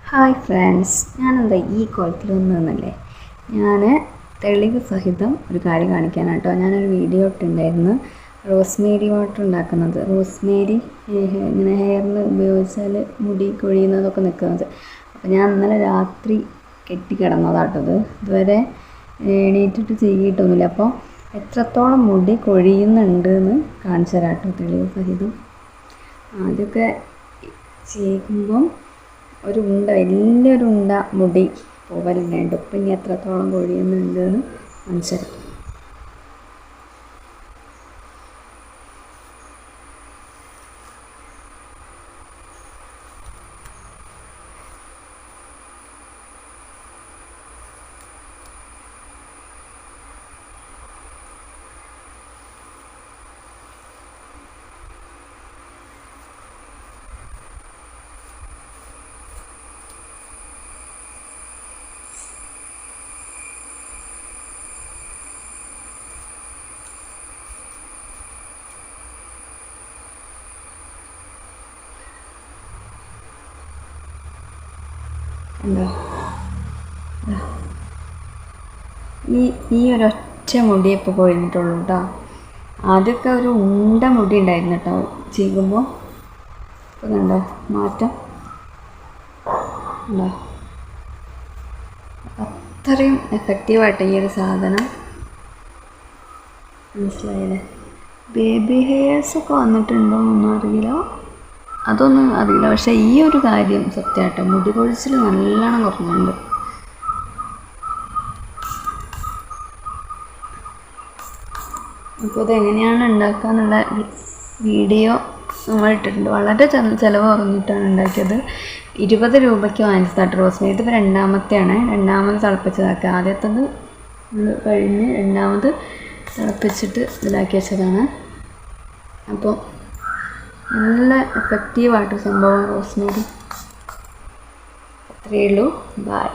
Hi friends, ഞാനെന്താ ഈ കുളത്തിൽ വന്നതെന്നല്ലേ. ഞാൻ തെളിവ് സഹിതം ഒരു കാര്യം കാണിക്കാനാണ് കേട്ടോ. ഞാനൊരു വീഡിയോ ഇട്ടുണ്ടായിരുന്നു റോസ്മേരി വാട്ടർ ഉണ്ടാക്കുന്നത്. റോസ്മേരി ഇങ്ങനെ ഹെയറിൽ ഉപയോഗിച്ചാൽ മുടി കൊഴിയുന്നതൊക്കെ നിൽക്കുന്നത്. അപ്പോൾ ഞാൻ ഇന്നലെ രാത്രി കെട്ടിക്കിടന്നതാട്ടത്. ഇതുവരെ എണീറ്റിട്ട് ചെയ്യിട്ടൊന്നുമില്ല. അപ്പോൾ എത്രത്തോളം മുടി കൊഴിയുന്നുണ്ട് എന്ന് കാണിച്ചു തരാം കേട്ടോ, തെളിവ് സഹിതം. ആദ്യമൊക്കെ ചെയ്യുമ്പം ഒരു ഉണ്ട, വലിയൊരു ഉണ്ട മുടി പോവലുണ്ടായിട്ട് ഇപ്പം ഇനി എത്രത്തോളം കൊഴിയുന്നുണ്ട് എന്ന് മനസ്സിലാക്കി. ഉണ്ടോ? ഈ ഒരൊറ്റ മുടിയെ ഇപ്പോൾ കൊഴിഞ്ഞിട്ടുള്ളൂ കേട്ടോ. ആദ്യമൊക്കെ ഒരു ഉണ്ട മുടി ഉണ്ടായിരുന്നു കേട്ടോ ചെയ്യുമ്പോൾ. ഇപ്പം കണ്ടോ മാറ്റം ഉണ്ടോ? അത്രയും എഫക്റ്റീവായിട്ട് ഈ ഒരു സാധനം. മനസ്സിലായില്ലേ? ബേബി ഹെയർസൊക്കെ വന്നിട്ടുണ്ടോ എന്നൊന്നും അറിയില്ല, അതൊന്നും അറിയില്ല. പക്ഷേ ഈ ഒരു കാര്യം സത്യമായിട്ട് മുടി കൊഴിച്ചിൽ നല്ലോണം കുറഞ്ഞിട്ടുണ്ട്. അപ്പോൾ ഇതെങ്ങനെയാണ് ഉണ്ടാക്കുക എന്നുള്ള വീഡിയോ നമ്മൾ ഇട്ടിട്ടുണ്ട്. വളരെ ചിലവ് കുറഞ്ഞിട്ടാണ് ഉണ്ടാക്കിയത്. 20 രൂപയ്ക്ക് വാങ്ങിച്ചതാട്ട് റോസ്മേരി. ഇതിപ്പോൾ രണ്ടാമത്തെയാണ്. രണ്ടാമത് തിളപ്പിച്ചതാക്കുക. ആദ്യത്തത് കഴിഞ്ഞ് രണ്ടാമത് തിളപ്പിച്ചിട്ട് ഇതിലാക്കി വെച്ചതാണ്. അപ്പോൾ നല്ല എഫക്റ്റീവായിട്ട് സംഭവം റോസ്മേരി. അത്രയേ ഉള്ളൂ. ബൈ.